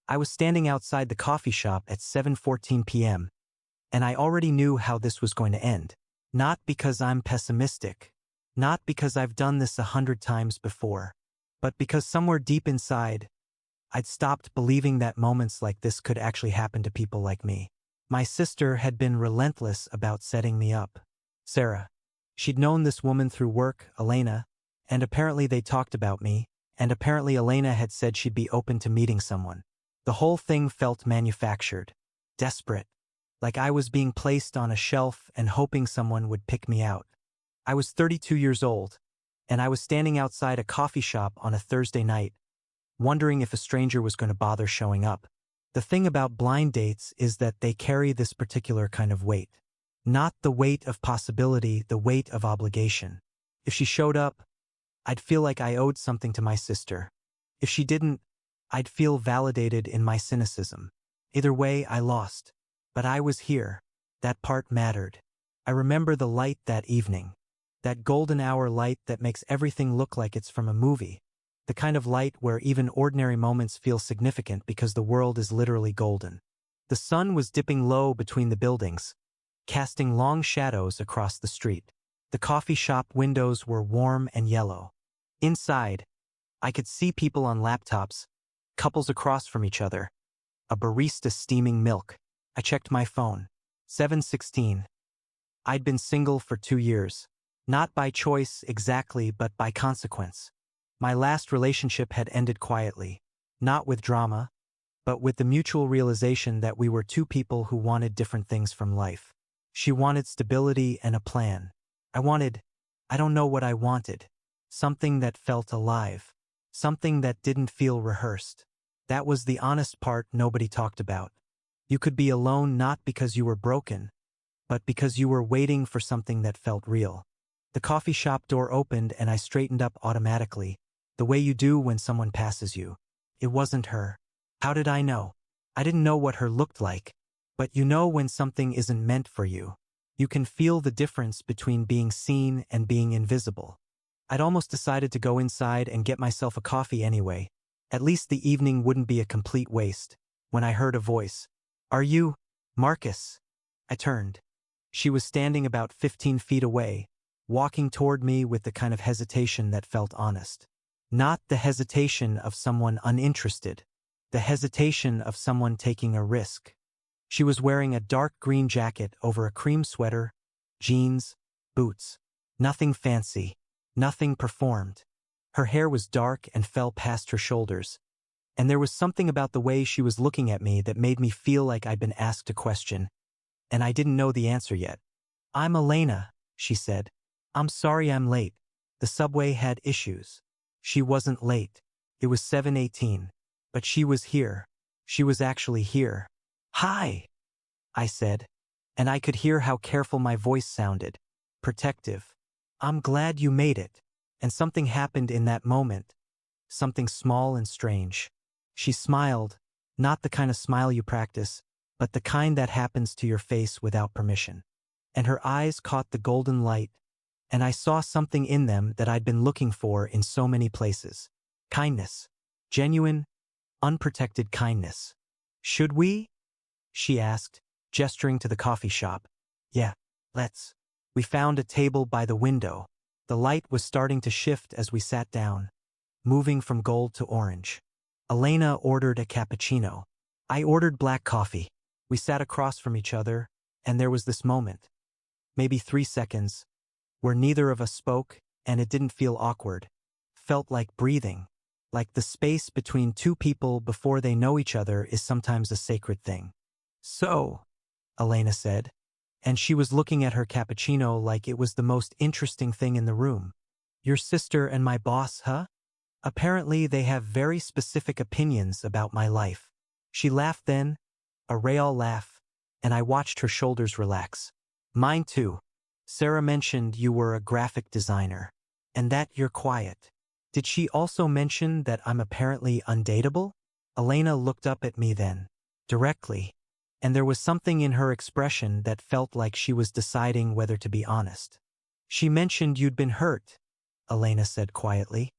I was standing outside the coffee shop at 7:14 p.m., and I already knew how this was going to end. Not because I'm pessimistic, not because I've done this 100 times before, but because somewhere deep inside, I'd stopped believing that moments like this could actually happen to people like me. My sister had been relentless about setting me up. Sarah. She'd known this woman through work, Elena, and apparently they talked about me, and apparently Elena had said she'd be open to meeting someone. The whole thing felt manufactured, desperate, like I was being placed on a shelf and hoping someone would pick me out. I was 32 years old, and I was standing outside a coffee shop on a Thursday night, wondering if a stranger was going to bother showing up. The thing about blind dates is that they carry this particular kind of weight. Not the weight of possibility, the weight of obligation. If she showed up, I'd feel like I owed something to my sister. If she didn't, I'd feel validated in my cynicism. Either way, I lost. But I was here. That part mattered. I remember the light that evening. That golden hour light that makes everything look like it's from a movie. The kind of light where even ordinary moments feel significant because the world is literally golden. The sun was dipping low between the buildings, casting long shadows across the street. The coffee shop windows were warm and yellow. Inside, I could see people on laptops, couples across from each other, a barista steaming milk. I checked my phone. 7:16. I'd been single for 2 years. Not by choice exactly, but by consequence. My last relationship had ended quietly, not with drama, but with the mutual realization that we were two people who wanted different things from life. She wanted stability and a plan. I don't know what I wanted. Something that felt alive. Something that didn't feel rehearsed. That was the honest part nobody talked about. You could be alone not because you were broken, but because you were waiting for something that felt real. The coffee shop door opened and I straightened up automatically, the way you do when someone passes you. It wasn't her. How did I know? I didn't know what her looked like. But you know when something isn't meant for you. You can feel the difference between being seen and being invisible. I'd almost decided to go inside and get myself a coffee anyway. At least the evening wouldn't be a complete waste, when I heard a voice. "Are you, Marcus?" I turned. She was standing about 15 feet away, walking toward me with the kind of hesitation that felt honest. Not the hesitation of someone uninterested, the hesitation of someone taking a risk. She was wearing a dark green jacket over a cream sweater, jeans, boots. Nothing fancy, nothing performed. Her hair was dark and fell past her shoulders, and there was something about the way she was looking at me that made me feel like I'd been asked a question, and I didn't know the answer yet. "I'm Elena," she said. "I'm sorry I'm late. The subway had issues." She wasn't late. It was 7:18. But she was here. She was actually here. "Hi," I said, and I could hear how careful my voice sounded. Protective. "I'm glad you made it." And something happened in that moment. Something small and strange. She smiled, not the kind of smile you practice, but the kind that happens to your face without permission. And her eyes caught the golden light, and I saw something in them that I'd been looking for in so many places. Kindness. Genuine, unprotected kindness. "Should we?" she asked, gesturing to the coffee shop. "Yeah, let's." We found a table by the window. The light was starting to shift as we sat down, moving from gold to orange. Elena ordered a cappuccino. I ordered black coffee. We sat across from each other, and there was this moment, maybe 3 seconds, where neither of us spoke, and it didn't feel awkward. Felt like breathing. Like the space between two people before they know each other is sometimes a sacred thing. "So," Elena said, and she was looking at her cappuccino like it was the most interesting thing in the room. "Your sister and my boss, huh? Apparently they have very specific opinions about my life." She laughed then, a real laugh, and I watched her shoulders relax. "Mine too. Sarah mentioned you were a graphic designer, and that you're quiet. Did she also mention that I'm apparently undateable?" Elena looked up at me then, directly, and there was something in her expression that felt like she was deciding whether to be honest. "She mentioned you'd been hurt," Elena said quietly,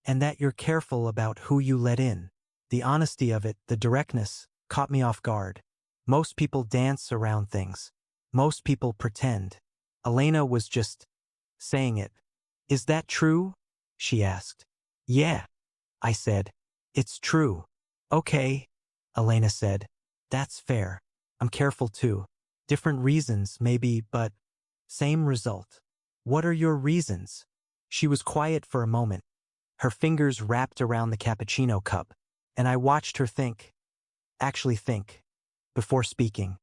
"and that you're careful about who you let in." The honesty of it, the directness, caught me off guard. Most people dance around things. Most people pretend. Elena was just saying it. Is that true? She asked. Yeah, I said. It's true. Okay, Elena said. That's fair. I'm careful too. Different reasons, maybe, but same result. What are your reasons? She was quiet for a moment, her fingers wrapped around the cappuccino cup, and I watched her actually think, before speaking.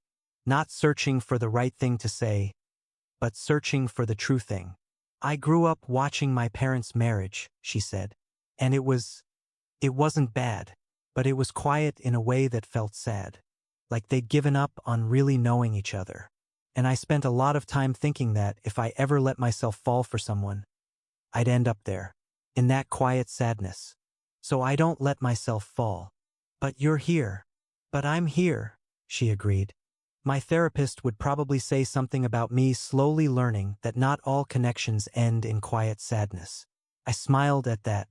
Not searching for the right thing to say, but searching for the true thing. I grew up watching my parents' marriage, she said, and it wasn't bad, but it was quiet in a way that felt sad. Like they'd given up on really knowing each other. And I spent a lot of time thinking that if I ever let myself fall for someone, I'd end up there, in that quiet sadness. So I don't let myself fall. But you're here. But I'm here, she agreed. My therapist would probably say something about me slowly learning that not all connections end in quiet sadness. I smiled at that.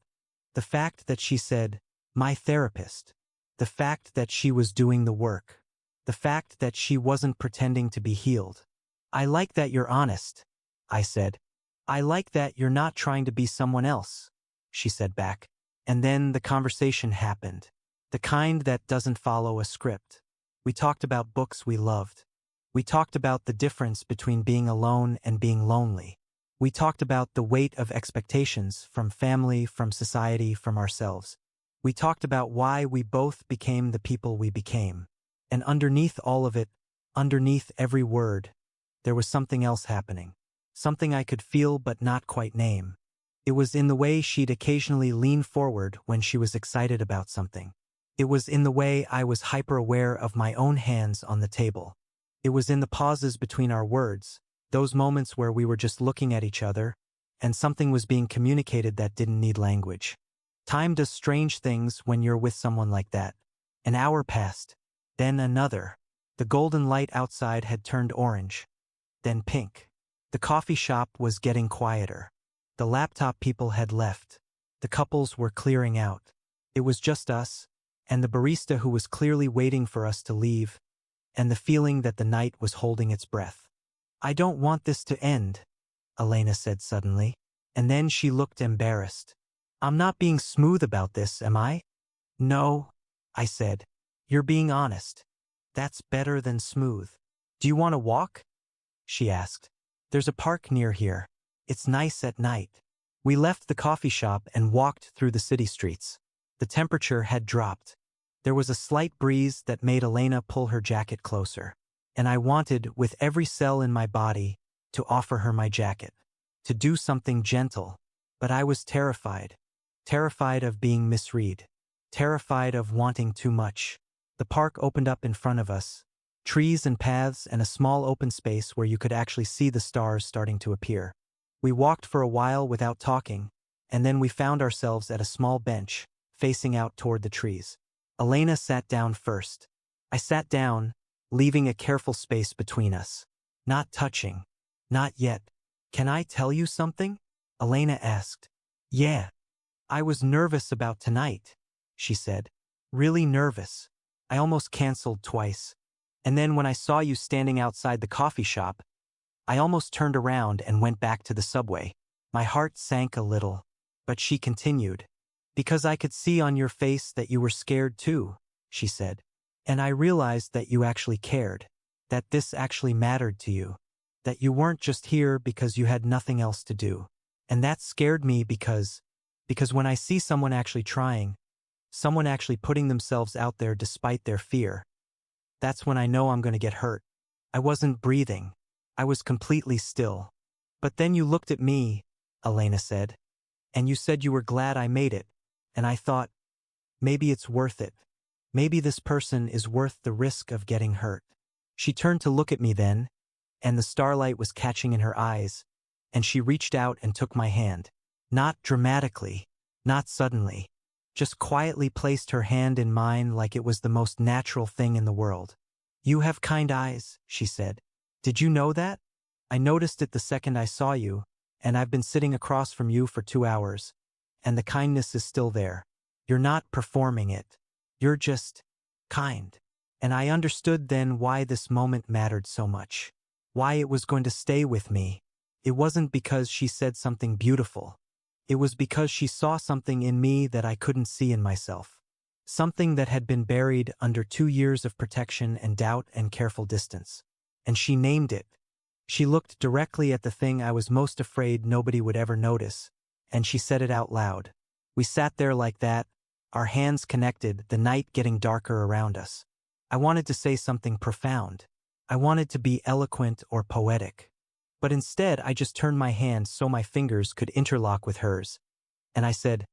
The fact that she said, my therapist. The fact that she was doing the work. The fact that she wasn't pretending to be healed. I like that you're honest, I said. I like that you're not trying to be someone else, she said back. And then the conversation happened. The kind that doesn't follow a script. We talked about books we loved. We talked about the difference between being alone and being lonely. We talked about the weight of expectations from family, from society, from ourselves. We talked about why we both became the people we became. And underneath all of it, underneath every word, there was something else happening. Something I could feel but not quite name. It was in the way she'd occasionally lean forward when she was excited about something. It was in the way I was hyper-aware of my own hands on the table. It was in the pauses between our words, those moments where we were just looking at each other, and something was being communicated that didn't need language. Time does strange things when you're with someone like that. An hour passed, then another. The golden light outside had turned orange, then pink. The coffee shop was getting quieter. The laptop people had left. The couples were clearing out. It was just us, and the barista who was clearly waiting for us to leave, and the feeling that the night was holding its breath. I don't want this to end, Elena said suddenly, and then she looked embarrassed. I'm not being smooth about this, am I? No, I said. You're being honest. That's better than smooth. Do you want to walk? She asked. There's a park near here. It's nice at night. We left the coffee shop and walked through the city streets. The temperature had dropped. There was a slight breeze that made Elena pull her jacket closer. And I wanted, with every cell in my body, to offer her my jacket. To do something gentle. But I was terrified. Terrified of being misread. Terrified of wanting too much. The park opened up in front of us. Trees and paths and a small open space where you could actually see the stars starting to appear. We walked for a while without talking, and then we found ourselves at a small bench, facing out toward the trees. Elena sat down first. I sat down, leaving a careful space between us. Not touching. Not yet. Can I tell you something? Elena asked. Yeah. I was nervous about tonight, she said. Really nervous. I almost canceled twice. And then when I saw you standing outside the coffee shop, I almost turned around and went back to the subway. My heart sank a little, but she continued. Because I could see on your face that you were scared too, she said. And I realized that you actually cared, that this actually mattered to you, that you weren't just here because you had nothing else to do. And that scared me because when I see someone actually trying, someone actually putting themselves out there despite their fear, that's when I know I'm going to get hurt. I wasn't breathing. I was completely still. But then you looked at me, Elena said, and you said you were glad I made it, and I thought, maybe it's worth it. Maybe this person is worth the risk of getting hurt. She turned to look at me then, and the starlight was catching in her eyes, and she reached out and took my hand. Not dramatically, not suddenly, just quietly placed her hand in mine like it was the most natural thing in the world. You have kind eyes, she said. Did you know that? I noticed it the second I saw you, and I've been sitting across from you for 2 hours, and the kindness is still there. You're not performing it. You're just kind. And I understood then why this moment mattered so much. Why it was going to stay with me. It wasn't because she said something beautiful. It was because she saw something in me that I couldn't see in myself. Something that had been buried under 2 years of protection and doubt and careful distance. And she named it. She looked directly at the thing I was most afraid nobody would ever notice, and she said it out loud. We sat there like that, our hands connected, the night getting darker around us. I wanted to say something profound. I wanted to be eloquent or poetic. But instead, I just turned my hand so my fingers could interlock with hers. And I said,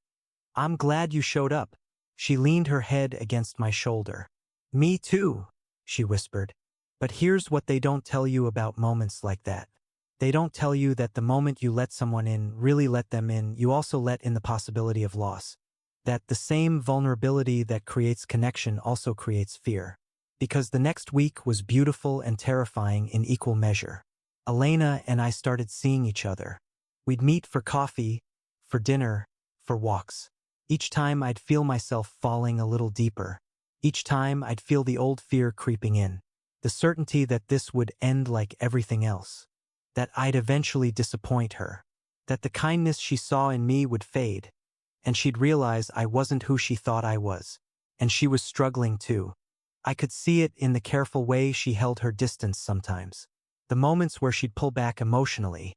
"I'm glad you showed up." She leaned her head against my shoulder. "Me too," she whispered. But here's what they don't tell you about moments like that. They don't tell you that the moment you let someone in, really let them in, you also let in the possibility of loss. That the same vulnerability that creates connection also creates fear. Because the next week was beautiful and terrifying in equal measure. Elena and I started seeing each other. We'd meet for coffee, for dinner, for walks. Each time I'd feel myself falling a little deeper. Each time I'd feel the old fear creeping in. The certainty that this would end like everything else. That I'd eventually disappoint her. That the kindness she saw in me would fade. And she'd realize I wasn't who she thought I was. And she was struggling too. I could see it in the careful way she held her distance sometimes. The moments where she'd pull back emotionally.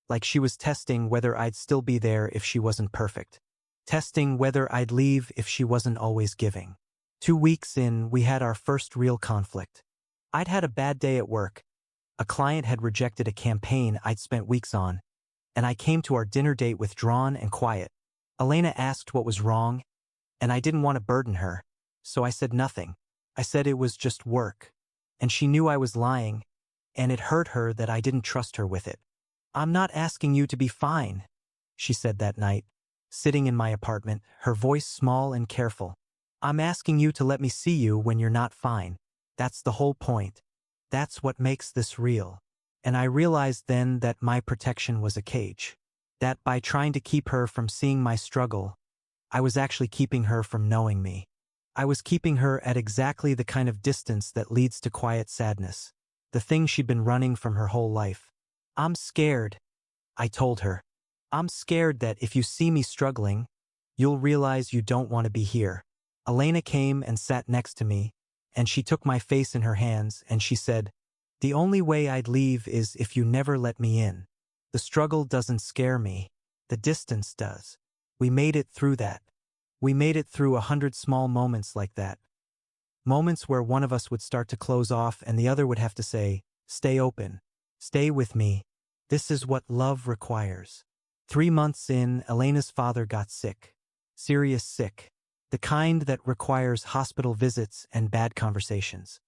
Like she was testing whether I'd still be there if she wasn't perfect. Testing whether I'd leave if she wasn't always giving. 2 weeks in, we had our first real conflict. I'd had a bad day at work. A client had rejected a campaign I'd spent weeks on, and I came to our dinner date withdrawn and quiet. Elena asked what was wrong, and I didn't want to burden her, so I said nothing. I said it was just work, and she knew I was lying, and it hurt her that I didn't trust her with it. "I'm not asking you to be fine," she said that night, sitting in my apartment, her voice small and careful. "I'm asking you to let me see you when you're not fine. That's the whole point. That's what makes this real." And I realized then that my protection was a cage. That by trying to keep her from seeing my struggle, I was actually keeping her from knowing me. I was keeping her at exactly the kind of distance that leads to quiet sadness. The thing she'd been running from her whole life. "I'm scared," I told her. "I'm scared that if you see me struggling, you'll realize you don't want to be here." Elena came and sat next to me, and she took my face in her hands and she said, "The only way I'd leave is if you never let me in. The struggle doesn't scare me. The distance does." We made it through that. We made it through 100 small moments like that. Moments where one of us would start to close off and the other would have to say, "Stay open. Stay with me. This is what love requires." 3 months in, Elena's father got sick. Serious sick. The kind that requires hospital visits and bad conversations.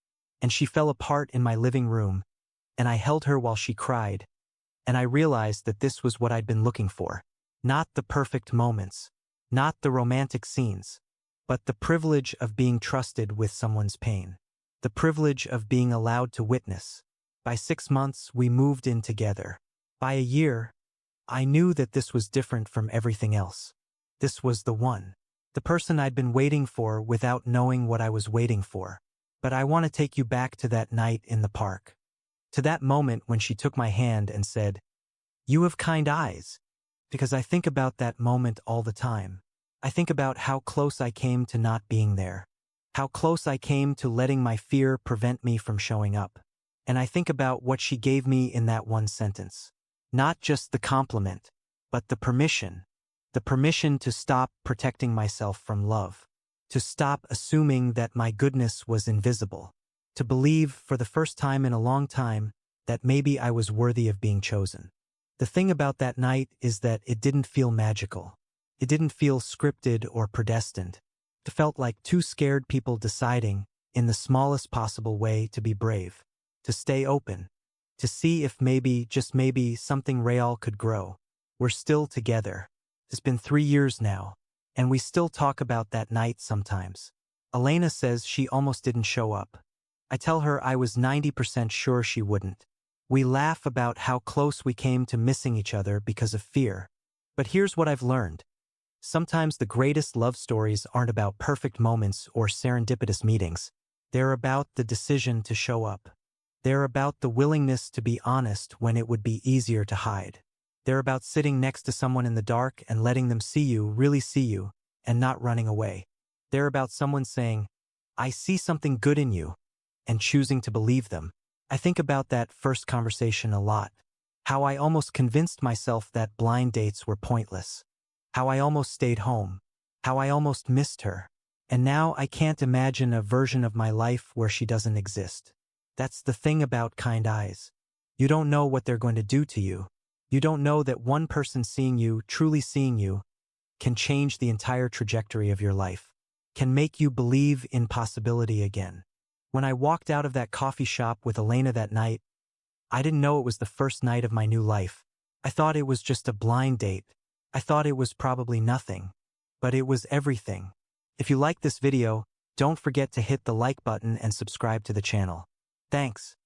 And she fell apart in my living room, and I held her while she cried, and I realized that this was what I'd been looking for. Not the perfect moments, not the romantic scenes, but the privilege of being trusted with someone's pain. The privilege of being allowed to witness. By 6 months, we moved in together. By a year, I knew that this was different from everything else. This was the one. The person I'd been waiting for without knowing what I was waiting for. But I want to take you back to that night in the park. To that moment when she took my hand and said, "You have kind eyes." Because I think about that moment all the time. I think about how close I came to not being there. How close I came to letting my fear prevent me from showing up. And I think about what she gave me in that one sentence. Not just the compliment, but the permission. The permission to stop protecting myself from love. To stop assuming that my goodness was invisible. To believe, for the first time in a long time, that maybe I was worthy of being chosen. The thing about that night is that it didn't feel magical. It didn't feel scripted or predestined. It felt like two scared people deciding, in the smallest possible way, to be brave. To stay open. To see if maybe, just maybe, something real could grow. We're still together. It's been 3 years now, and we still talk about that night sometimes. Elena says she almost didn't show up. I tell her I was 90% sure she wouldn't. We laugh about how close we came to missing each other because of fear. But here's what I've learned. Sometimes the greatest love stories aren't about perfect moments or serendipitous meetings. They're about the decision to show up. They're about the willingness to be honest when it would be easier to hide. They're about sitting next to someone in the dark and letting them see you, really see you, and not running away. They're about someone saying, "I see something good in you," and choosing to believe them. I think about that first conversation a lot. How I almost convinced myself that blind dates were pointless. How I almost stayed home. How I almost missed her. And now I can't imagine a version of my life where she doesn't exist. That's the thing about kind eyes. You don't know what they're going to do to you. You don't know that one person seeing you, truly seeing you, can change the entire trajectory of your life, can make you believe in possibility again. When I walked out of that coffee shop with Elena that night, I didn't know it was the first night of my new life. I thought it was just a blind date. I thought it was probably nothing. But it was everything. If you like this video, don't forget to hit the like button and subscribe to the channel. Thanks.